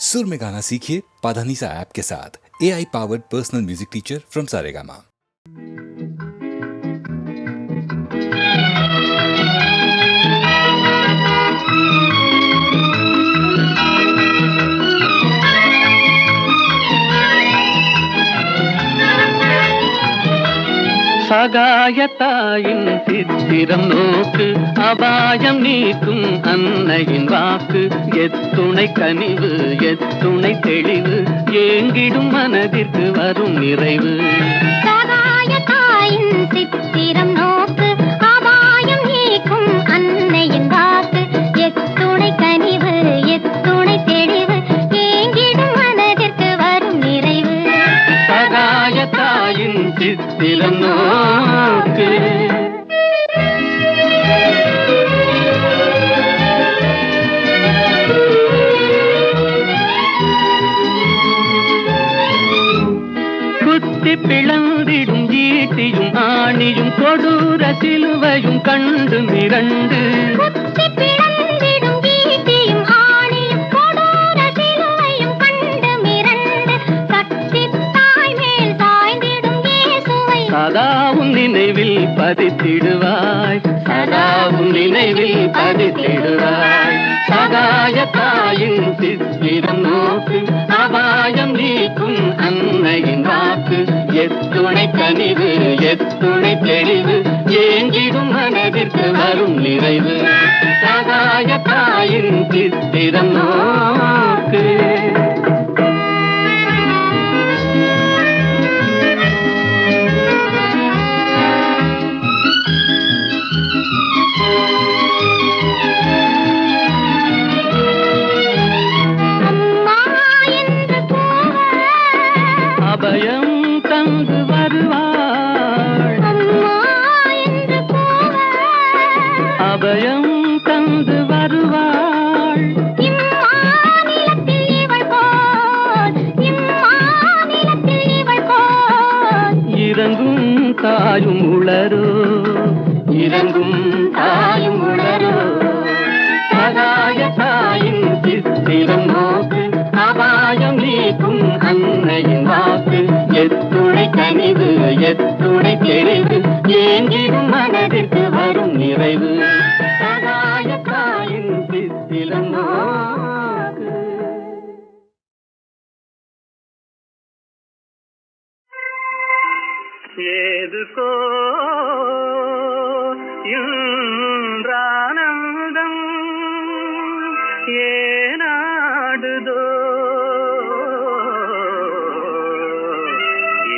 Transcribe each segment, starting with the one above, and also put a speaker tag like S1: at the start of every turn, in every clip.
S1: सुर में गाना सीखिए पाधानीसा ऐप के साथ। AI powered personal music teacher from Saregama.
S2: சகாயத்தாயின் சித்திரம் நோக்கு, அபாயம் நீக்கும் அன்னையின் வாக்கு. எத்துணை கனிவு, எத்துணை தெளிவு, ஏங்கிடும் மனதிற்கு வரும் நிறைவு.
S3: சகாயத்தாயின் சித்திரம் நோக்கு, அபாயம் நீக்கும் அன்னையின் வாக்கு. எத்துணை கனிவு, எத்துணை தெளிவு, ஏங்கிடும் மனதிற்கு வரும் நிறைவு.
S2: சகாயத்தாயின் சித்திரம் நோக்கு. குத்தி பிளந்திடும் ஈட்டியும் ஆணியும் கொடூர சிலுவையும் கண்டு மிரண்டு.
S3: குத்தி பிளந்திடும் ஈட்டியும் ஆணியும் கொடூர சிலுவையும் கண்டு மிரண்டு. சக்தி தாய் மேல் சாய்ந்திடும் இயேசுவை
S2: சதாவும் நினைவில் பதித்திடுவாய், சதாவும் நினைவில் பதித்திடுவாய். சகாயத்தாயின் சித்திரம் நோக்கு, அபாயம் நீக்கும் அன்னையின் வாக்கு. எத்துணை கனிவு, எத்துணை தெளிவு, ஏங்கிடும் மனதிற்கு வரும் நிறைவு. சகாயத்தாயின் சித்திரம் நோக்கு. அபயம் தந்து வருவாள், அபயம் தந்து வருவாள்.
S3: இம்மாநிலத்தில் இவள் போல், இம்மாநிலத்தில் இவள் போல்.
S2: இறங்கும் தாயும் உளரோ, இறங்கும் தாயும் உளரோ. சகாயத்தாயின் சித்திரம் நோக்கு, அபாயம் நீக்கும் அன்னையின் வாக்கு. எத்துணை கனிவு, எத்துணை தெளிவு, ஏங்கிடும் மனதிற்கு வரும் நிறைவு. சகாயத்தாயின் சித்திரம் நோக்கு. ஏதுகோ இன்றானந்தம் ஏனாடுதோ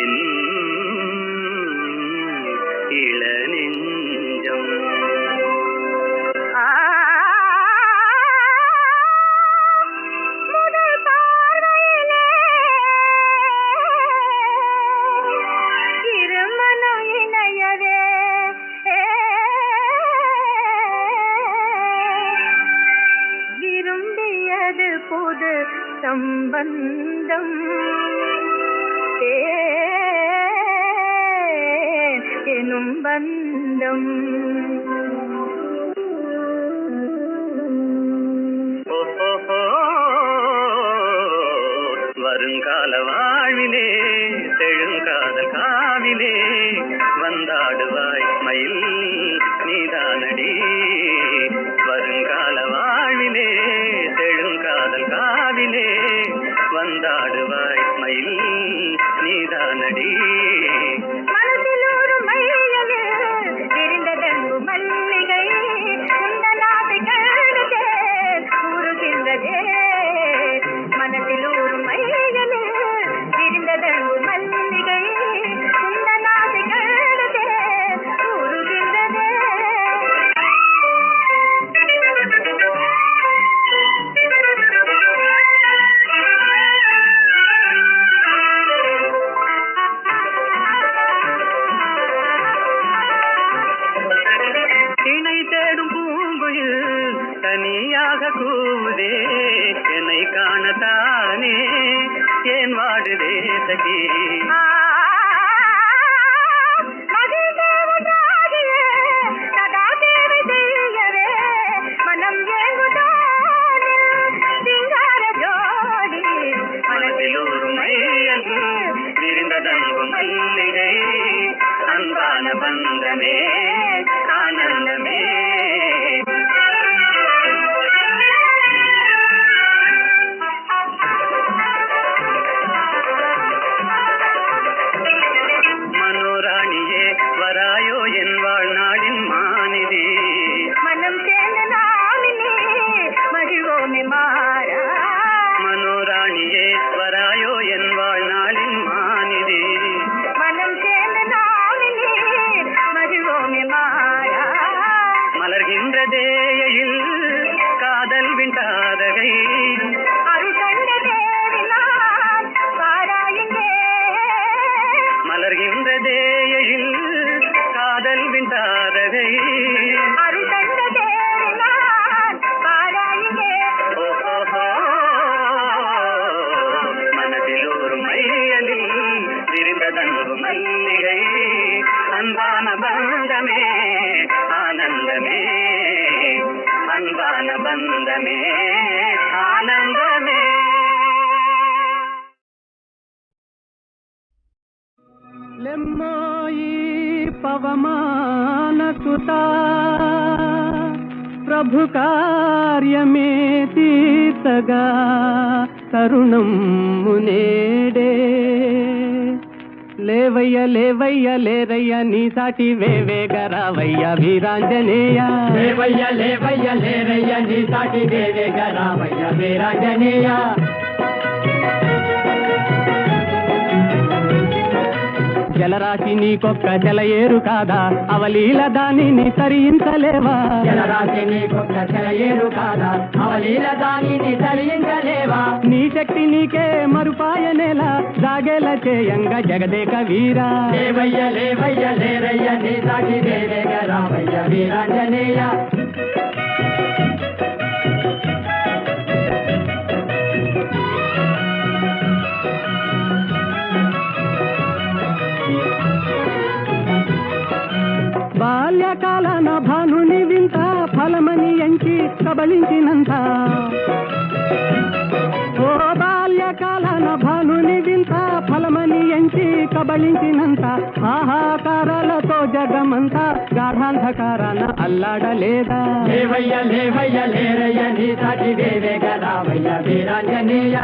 S2: என் இளநெஞ்சம்.
S3: முதல் பார்வையிலே இருமனம் இணையவே, விரும்பியது புது சம்பந்தம். எனும் பந்தம்.
S2: ஓஹோ, வருங்கால வாழ்விலே செழுங்காதல் காவிலே வந்தாடுவாய் மயில் நீதானடி. வருங்கால வாழ்விலே செழுங்காதல் காவிலே வந்தாடுவாய் மயில் நீதானடி.
S3: மனதில் ஒரு மையமே விரிந்ததெங்கு மல்லிகை, உந்தன் ஆசை கண்டதே கூறுகின்றதே. மனதில் ஒரு மையமே விரிந்ததெங்கு மல்லிகை, உந்தன் ஆசை கண்டதே கூறுகின்றதே.
S2: இணை தேடும் பூங்குயில் தனியாக கூவுதே, என்னை காணத்தானே ஏன் வாடுதே சகி.
S3: சதா தேவை செய்யவே மனம் ஏங்குதோ சிங்கார ஜோடி.
S2: బంధమే ఆనందమే. మనోராணியே வராயோ என் வாழ்நாளின் மாநிதி.
S3: மனம் சேர்ந்த நாளிலே மகிழ்வோமே மாறா.
S2: మనోరాణియే వరాయో ఎన్ வாழ்நாளின் மாநிதி.
S3: மனம் சேர்ந்த நாளிலே மகிழ்வோமே மாறா.
S2: மலர்கின்றதேயில் காதல் விண்டாதகை.
S3: அருள் கண்ட தேடினார் பாராயுங்கே.
S2: மலர்கின்றதேயில் காதல் விண்டாதகை.
S3: அருள் கண்ட தேடினார் பாராயுங்கே.
S2: ஓஹோ மனதில் ஒரு மையலில் விரிந்ததன்பு மல்லிகை. அன்பான பந்தமே ஆனந்தமே அன்பான பந்தமே ஆனந்தமே.
S4: లెమ్మోయి పవమానసుతా ప్రభు కార్యమే తీర్చగా తరుణం మునేడే. లేవయ్య లేవయ్య లేరయ్య నీ సాటి వేవేగ రావయ్య వీరాంజనేయ. లేవయ్య లేవయ్య లేరయ్య నీ సాటి వేవేగ రావయ్య వీరాంజనేయ. జలరాశి నీకొక్క జలయేరు కాదా అవలీల దానిని తరించలేవా. జలరాశి నీకొక్క జలయేరు కాదా అవలీల దానిని తరించలేవా. నీ శక్తి నీకే మరుపాయనేలా జాగేల చేయంగా జగదేక వీరా. లేవయ్య లేవయ్య లేరయ్య నీ సాటి వేవేగ రావయ్య వీరాంజనేయ. బాల్యకాలన భానుని వింత ఫలమని ఎంచి కబళించినంత. ఓ బాల్యకాలన భానుని వింత ఫలమని ఎంచి కబళించినంత. ఆహాకారాలతో జగమంతా గాఢాంధకారాన అల్లాడలేదా. లేవయ్య లేవయ్య లేరయ్య నీ సాటి వేవేగ రావయ్య వీరాంజనేయ.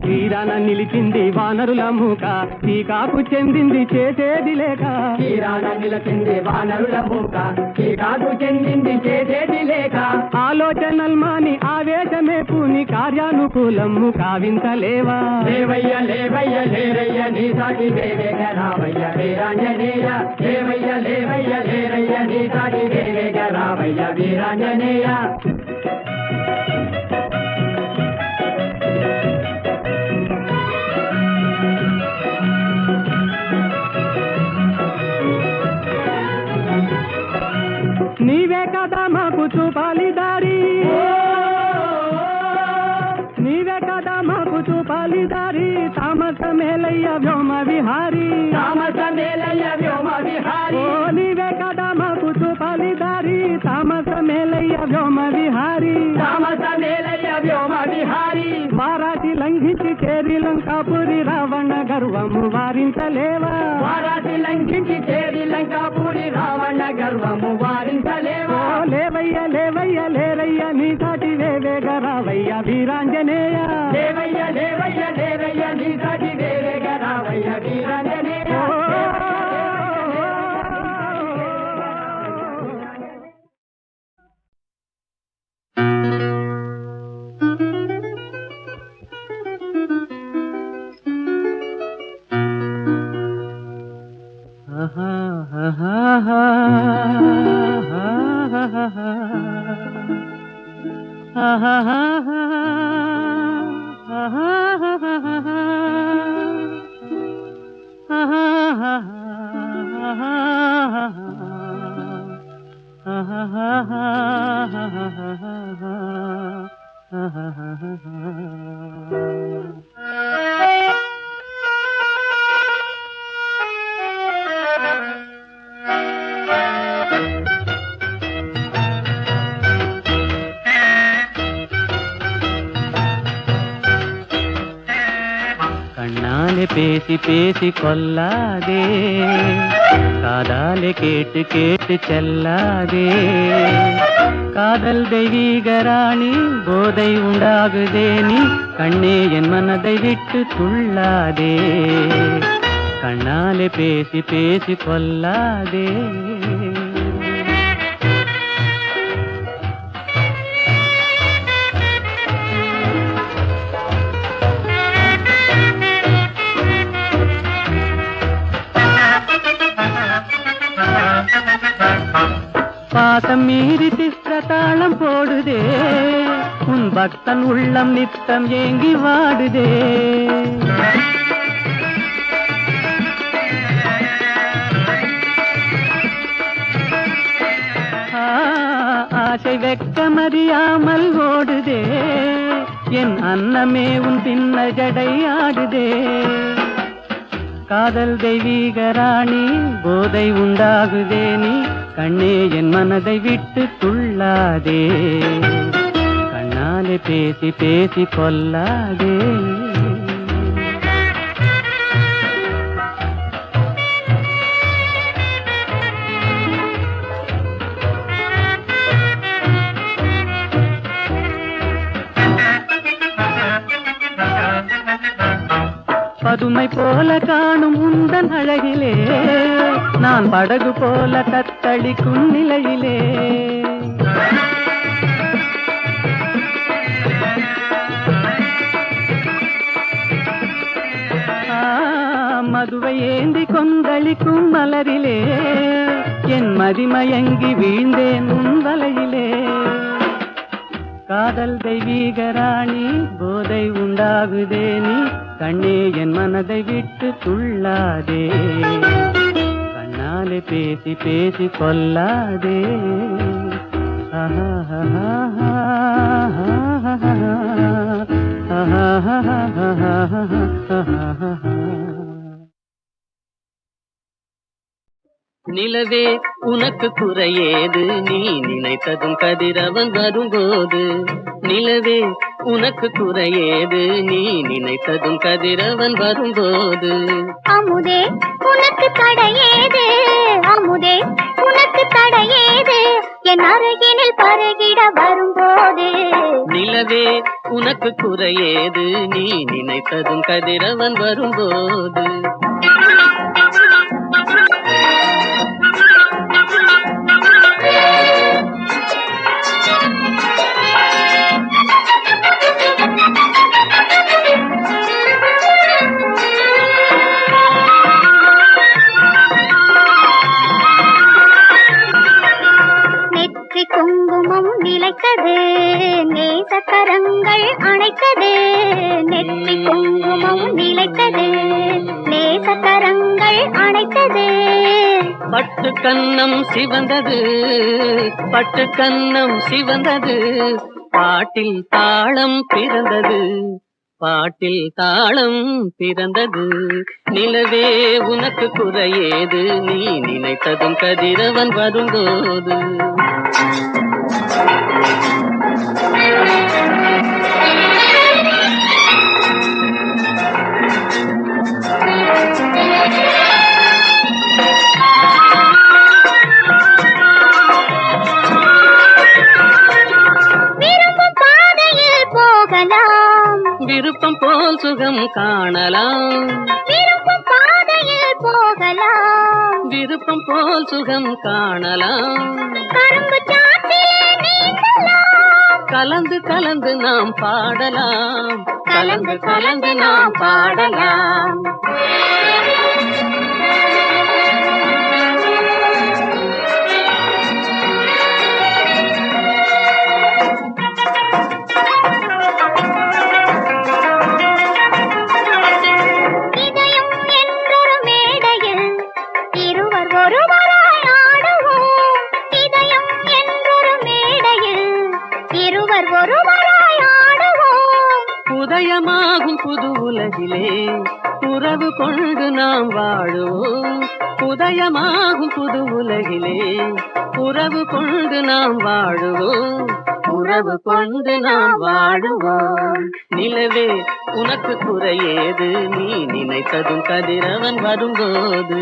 S4: తీరాన నిలిచింది వానరుల మూక టీకాకు చెందింది చేసేది లేక. తీరాన నిలిచింది వానరుల మూక టీకాకు చెందింది చేసేది లేక. ఆలోచనల్మాని ఆవేశమే పూని కార్యానుకూలము కావించలేవా. లేవయ్య లేవయ్య లేరయ్య నీ సాటి వేవేగ రావయ్య వీరాంజనేయ. లేవయ్య లేవయ్య లేరయ్య నీ సాటి వేవేగ రావయ్య వీరాంజనేయ. నీవే కదా మాకు చూపాలి దారి. నీవే కదా మాకు చూపాలి దారి. తామస మేలయ్య వ్యోమ విహారీ. తామస మేలయ్య వ్యోమ విహారీ. ఓ నీవే కదా మాకు చూపాలి దారి. తామస మేలయ్య వ్యోమ విహారీ. తామస మేలయ్య వ్యోమ విహారీ. వారాసి లంఘించి చేరి లంకాపురి రావణ గర్వము వారించలేవా. వారాసి లంఘించి చేరి లంకాపురి రావణ గర్వము వారించలేవా. లేవయ్య లేవయ్య లేరయ్య నీ సాటి వేవేగ రావయ్య వీరాంజనేయ. లేవయ్య లేవయ్య లేరయ్య నీ సాటి వేవేగ రావయ్య వీరాంజనేయ. பேசி பேசி கொல்லாதே, காதாலே கேட்டு கேட்டு செல்லாதே. காதல் தெய்வீக ராணி, போதை உண்டாகுதே நீ, கண்ணே என் மனதை விட்டு துள்ளாதே, கண்ணாலே பேசி பேசி கொல்லாதே. பாசம் மீறி சித்திரத்தாளம் போடுதே, உன் பக்தன் உள்ளம் நித்தம் ஏங்கி வாடுதே. ஆசை வெட்கமறியாமல் ஓடுதே, என் அன்னமே உன் பின்ன ஜடை ஆடுதே. காதல் தெய்வீக ராணி, போதை உண்டாகுதே நீ, கண்ணே என் மனதை விட்டு துள்ளாதே, கண்ணாலே பேசி பேசி கொல்லாதே. பதுமை போல காணும் உந்தன் அழகிலே, நான் படகு போல தத்தளிக்கும் நிலையிலே. மதுவை ஏந்தி கொந்தளிக்கும் மலரிலே, என் மதிமயங்கி வீழ்ந்தேன் உன் வலையிலே. காதல் தெய்வீக ராணி, போதை உண்டாகுதே நீ, கண்ணே என் மனதை விட்டு துள்ளாதே, கண்ணாலே பேசி பேசி கொல்லாதே.
S5: நிலவே உனக்கு குறையேது, நீ நினைத்ததும் கதிரவன் வரும்போது. நிலவே உனக்கு குறையேது, நீ நினைத்ததும் கதிரவன் வரும்போது.
S3: அமுதே உனக்கு தடையேது, அமுதே உனக்கு தடையேது, என் அருகினில் பருகிட வரும்போது.
S5: நிலவே உனக்கு குறையேது, நீ நினைத்ததும் கதிரவன் வரும்போது.
S3: குங்குமம் நிலைத்தது, நேசக்கரங்கள் அணைத்தது. நெற்றி குங்குமம் நிலைத்தது, நேசக்கரங்கள் அணைத்தது.
S5: பட்டு கன்னம் சிவந்தது, பட்டு கன்னம் சிவந்தது, பாட்டில் தாளம் பிறந்தது, பாட்டில் தாளம் பிறந்தது. நிலவே உனக்கு குறையேது, நீ நினைத்ததும் கதிரவன் வரும்போது. விருப்பம் போல் சுகம் காணலாம்,
S3: விருப்பம் பாதையில் போகலாம்,
S5: விருப்பம் போல் சுகம் காணலாம்.
S3: கரும்பு சாற்றிலே நீந்தலாம்,
S5: கலந்து கலந்து நாம் பாடலாம், கலந்து கலந்து நாம் பாடலாம். உதயமாகும் புது உலகிலே உறவு கொண்டு நாம் வாழுவோம். உதயமாகும் புது உலகிலே உறவு கொண்டு நாம் வாழுவோம், உறவு கொண்டு நாம் வாழுவோம். நிலவே உனக்கு குறையேது நீ நினைத்ததும் கதிரவன் வரும்போது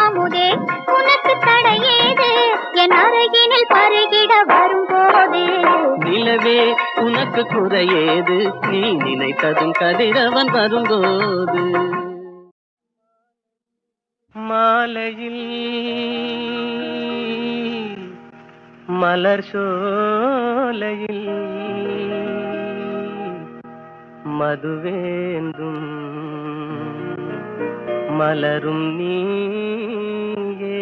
S3: அமுதே உனக்கு தடையேது என் அருகினில் பருகிட வரும்போது
S5: நிலவே உனக்கு குறையேது நீ நினைத்ததும் கதிரவன் வரும்போது மாலையில் மலர் சோலையில் மதுவேந்தும் மலரும் நீயே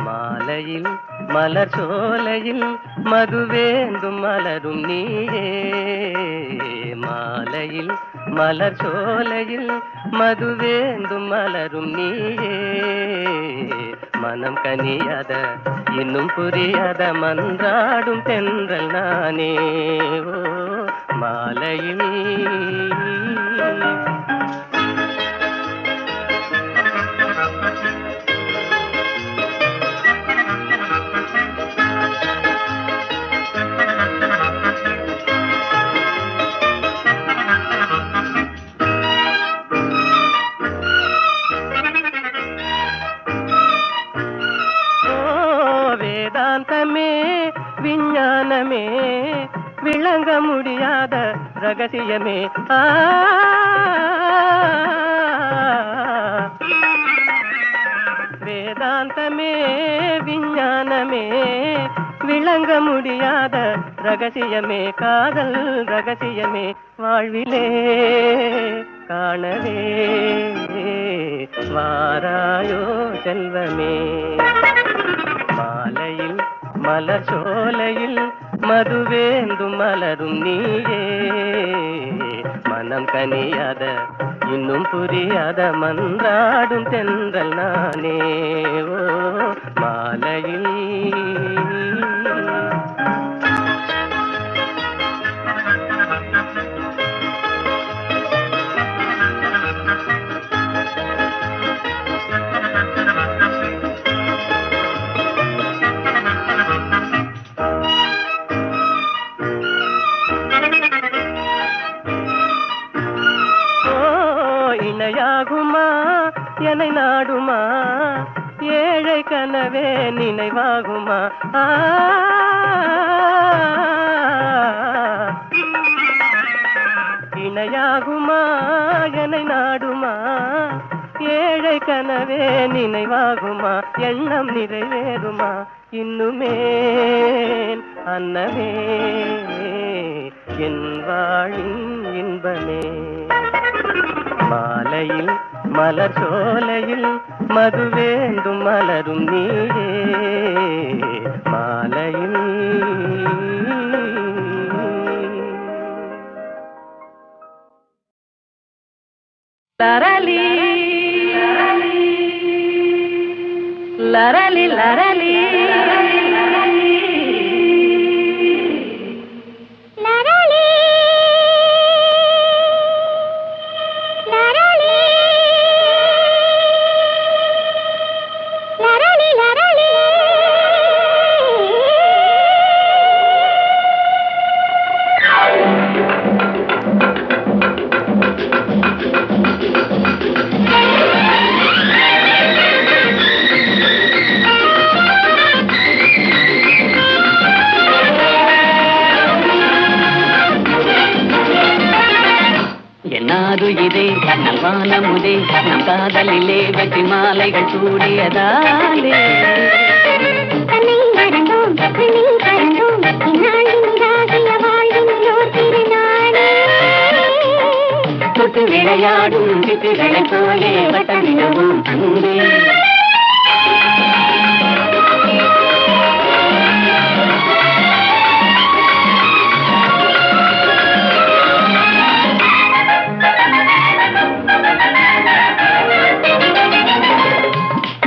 S5: மாலையில் மலர் சோலையில் மதுவேந்தும் மலரும் நீயே மாலையில் மலர் சோலையில் மதுவேந்தும் மலரும் நீயே மனம் கனியாத இன்னும் புரியாத மன்றாடும் தென்றல் நானே ஓ மாலையில் வேதாந்தமே விஞ்ஞானமே விளங்க முடியாத ரகசியமே வேதாந்தமே விஞ்ஞானமே விளங்க முடியாத ரகசியமே காதல் ரகசியமே வாழ்விலே காணவே வாராயோ செல்வமே மாலையில் மலர் சோலையில் மதுவேந்தும் மலரும் நீயே மனம் கனியாத இன்னும் புரியாத மன்றாடும் தென்றல் நானே ஓ மாலையில் இணையாகுமா என்னை நாடுமா ஏழை கனவே நினைவாகுமா இணையாகுமா என்னை நாடுமா ஏழை கனவே நினைவாகுமா எண்ணம் நிறைவேறுமா இன்னுமே அன்னமே என் வாழின் இன்பமே மாலையில் மலர் சோலையில் மதுவேந்தும் மலரும் நீயே மாலையில் லரலி லரலி லரலி இதே நல்வானமுதே நம் காதலிலே வெற்றி மாலைகள் சூடியதாலே
S3: தன்னை மறந்தோம் தன்னை பறந்தோம் இந்நாளின் இதாகிய வாழ்வினோர் திருநாளே
S5: தொட்டு விளையாடும் சிட்டுகளைப் போலே வட்டமிடவும் அன்பே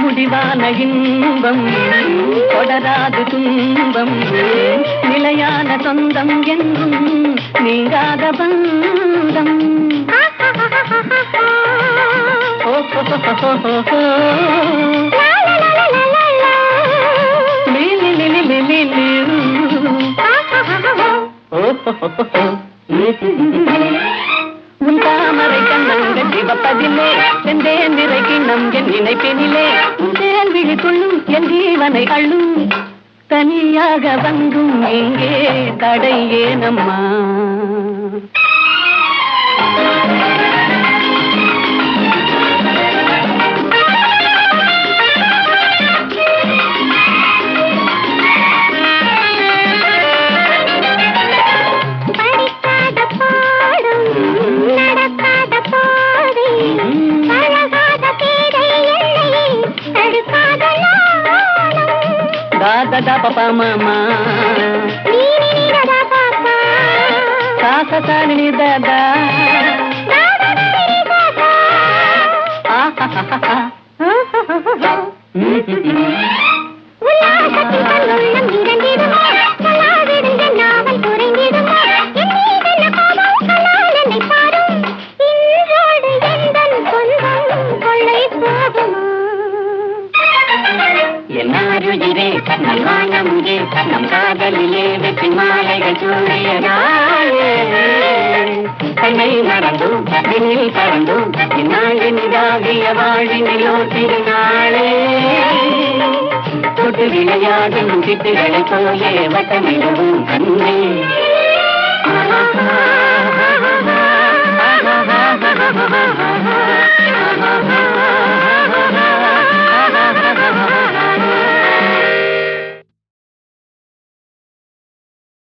S5: முடிவான இன்பம் தொடராது துன்பம் நிலையான சொந்தம் என்றும் நீங்காத பந்தம் உன் தாமரை கண்ணங்கள் சிவப்பதிலே செந்தேன் நிறைக்கு நம் என் நினைப்பினிலே உன் தேன் விழித்துள்ளும் என் ஜீவனை அள்ளும் தனியாக வந்தும் எங்கே தடை ஏனம்மா da papa mama sa sa sa ni da da ah ha ha ha உல்லாசத்தில் கண்ணுள்ளம் இரண்டிடுமோ கலாவிடுங்க நாவல் குறைந்திடுமோ என் மீதென்ன கோபம் கலால் என்னை பாரும் இன்றோடு எந்தன் சொந்தம் கொள்ளை போகுமோ என்னாருயிரே நல்வானமுதே நம் காதலிலே வெற்றி மாலைகள் சூழிய நாளே தன்னை மறந்தும் விண்ணில் பறந்தும் இந்நாளினிதாகிய வாழ்வினிலோ திருநாளே தொட்டு விளையாடும் சிட்டுகளைப் போலே வட்டமிடவும் கண்ணே ஆஹா